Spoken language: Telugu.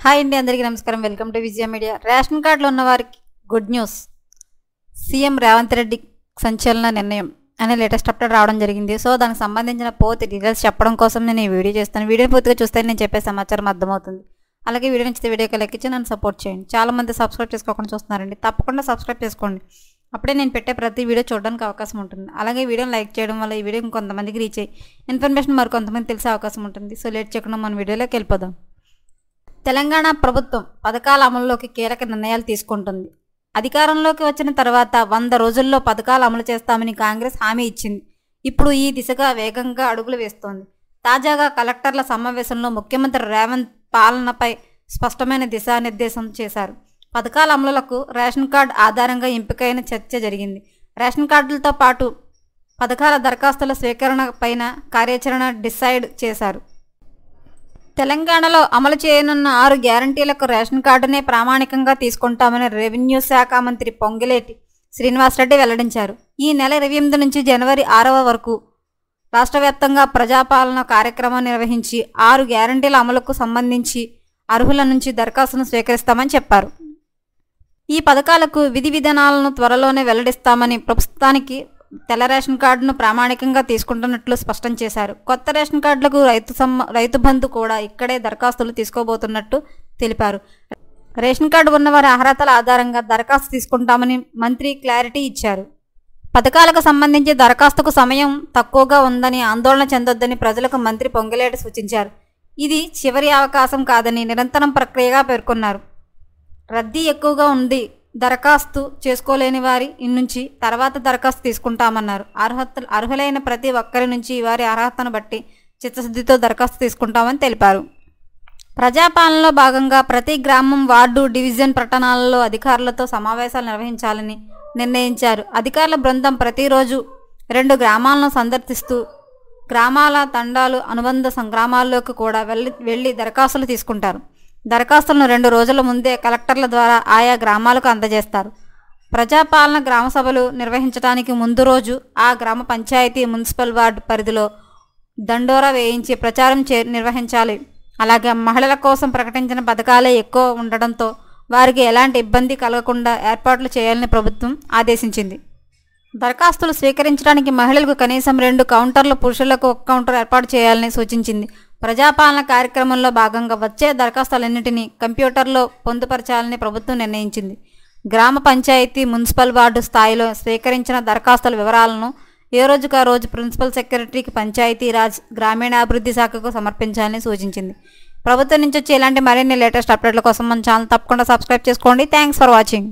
హాయ్ అండి, అందరికీ నమస్కారం. Welcome to Vijaya media. Ration కార్డులో ఉన్న వారికి good news. CM Revanth Reddy సంచలన నిర్ణయం అనే లేటెస్ట్ అప్డేట్ రావడం జరిగింది. సో దానికి సంబంధించిన పూర్తి డీటెయిల్స్ చెప్పడం కోసం నేను ఈ వీడియో చేస్తాను. వీడియో పూర్తిగా చూస్తే నేను చెప్పే సమాచారం అర్థమవుతుంది. అలాగే వీడియో నచ్చితే వీడియోకి లైక్ ఇచ్చి నన్ను సపోర్ట్ చేయండి. చాలామంది సబ్స్క్రైబ్ చేసుకోకుండా చూస్తున్నారండి. తప్పకుండా సబ్స్క్రైబ్ చేసుకోండి. అప్పుడే నేను పెట్టే ప్రతి వీడియో చూడడానికి అవకాశం ఉంటుంది. అలాగే వీడియోని లైక్ చేయడం వల్ల ఈ వీడియో ఇంకొంతమందికి రీచ్ అయ్యి ఇన్ఫర్మేషన్ మరి కొంతమంది తెలిసే అవకాశం ఉంటుంది. సో లేట్ చేయకుండా మన వీడియోలోకి వెళ్ళిపోదాం. తెలంగాణ ప్రభుత్వం పథకాల అమలులోకి కీలక నిర్ణయాలు తీసుకుంటుంది. అధికారంలోకి వచ్చిన తర్వాత 100 రోజుల్లో పథకాలు అమలు చేస్తామని కాంగ్రెస్ హామీ ఇచ్చింది. ఇప్పుడు ఈ దిశగా వేగంగా అడుగులు వేస్తోంది. తాజాగా కలెక్టర్ల సమావేశంలో ముఖ్యమంత్రి రేవంత్ పాలనపై స్పష్టమైన దిశానిర్దేశం చేశారు. పథకాల అమలులకు రేషన్ కార్డు ఆధారంగా ఎంపికైన చర్చ జరిగింది. రేషన్ కార్డులతో పాటు పథకాల దరఖాస్తుల స్వీకరణ పైన కార్యాచరణ డిసైడ్ చేశారు. తెలంగాణలో అమలు చేయనున్న 6 గ్యారంటీలకు రేషన్ కార్డునే ప్రామాణికంగా తీసుకుంటామని రెవెన్యూ శాఖ మంత్రి పొంగులేటి శ్రీనివాసరెడ్డి వెల్లడించారు. ఈ నెల 28 నుంచి జనవరి 6వ వరకు రాష్ట్ర వ్యాప్తంగా ప్రజాపాలన కార్యక్రమం నిర్వహించి 6 గ్యారంటీల అమలుకు సంబంధించి అర్హుల నుంచి దరఖాస్తును స్వీకరిస్తామని చెప్పారు. ఈ పథకాలకు విధి విధానాలను త్వరలోనే వెల్లడిస్తామని, ప్రస్తుతానికి తెల్ల రేషన్ కార్డును ప్రామాణికంగా తీసుకుంటున్నట్లు స్పష్టం చేశారు. కొత్త రేషన్ కార్డులకు రైతు బంధు కూడా ఇక్కడే దరఖాస్తులు తీసుకోబోతున్నట్టు తెలిపారు. రేషన్ కార్డు ఉన్నవారి అర్హతల ఆధారంగా దరఖాస్తు తీసుకుంటామని మంత్రి క్లారిటీ ఇచ్చారు. పథకాలకు సంబంధించి దరఖాస్తుకు సమయం తక్కువగా ఉందని ఆందోళన చెందొద్దని ప్రజలకు మంత్రి పొంగులేటి సూచించారు. ఇది చివరి అవకాశం కాదని నిరంతరం ప్రక్రియగా పేర్కొన్నారు. రద్దీ ఎక్కువగా ఉంది, దరఖాస్తు చేసుకోలేని వారి నుంచి తర్వాత దరఖాస్తు తీసుకుంటామన్నారు. అర్హులైన ప్రతి ఒక్కరి నుంచి వారి అర్హతను బట్టి చిత్తశుద్ధితో దరఖాస్తు తీసుకుంటామని తెలిపారు. ప్రజాపాలనలో భాగంగా ప్రతి గ్రామం, వార్డు, డివిజన్, పట్టణాలలో అధికారులతో సమావేశాలు నిర్వహించాలని నిర్ణయించారు. అధికారుల బృందం ప్రతిరోజు 2 గ్రామాలను సందర్శిస్తూ గ్రామాల తండాలు, అనుబంధ గ్రామాల్లోకి కూడా వెళ్ళి దరఖాస్తులు తీసుకుంటారు. దరఖాస్తులను 2 రోజుల ముందే కలెక్టర్ల ద్వారా ఆయా గ్రామాలకు అందజేస్తారు. ప్రజాపాలన గ్రామ సభలు నిర్వహించడానికి ముందు రోజు ఆ గ్రామ పంచాయతీ, మున్సిపల్ వార్డు పరిధిలో దండోరా వేయించి ప్రచారం నిర్వహించాలి. అలాగే మహిళల కోసం ప్రకటించిన పథకాలే ఎక్కువ ఉండడంతో వారికి ఎలాంటి ఇబ్బంది కలగకుండా ఏర్పాట్లు చేయాలని ప్రభుత్వం ఆదేశించింది. దరఖాస్తులు స్వీకరించడానికి మహిళలకు కనీసం 2 కౌంటర్లు, పురుషులకు 1 కౌంటర్ ఏర్పాటు చేయాలని సూచించింది. ప్రజాపాలన కార్యక్రమంలో భాగంగా వచ్చే దరఖాస్తులన్నింటినీ కంప్యూటర్లో పొందుపరచాలని ప్రభుత్వం నిర్ణయించింది. గ్రామ పంచాయతీ, మున్సిపల్ వార్డు స్థాయిలో స్వీకరించిన దరఖాస్తుల వివరాలను ఏ రోజుకు ఆ రోజు ప్రిన్సిపల్ సెక్రటరీకి, పంచాయతీరాజ్, గ్రామీణాభివృద్ధి శాఖకు సమర్పించాలని సూచించింది. ప్రభుత్వం నుంచి వచ్చే ఇలాంటి మరిన్ని లేటెస్ట్ అప్డేట్ల కోసం మన ఛానల్ తప్పకుండా సబ్స్క్రైబ్ చేసుకోండి. Thanks for watching.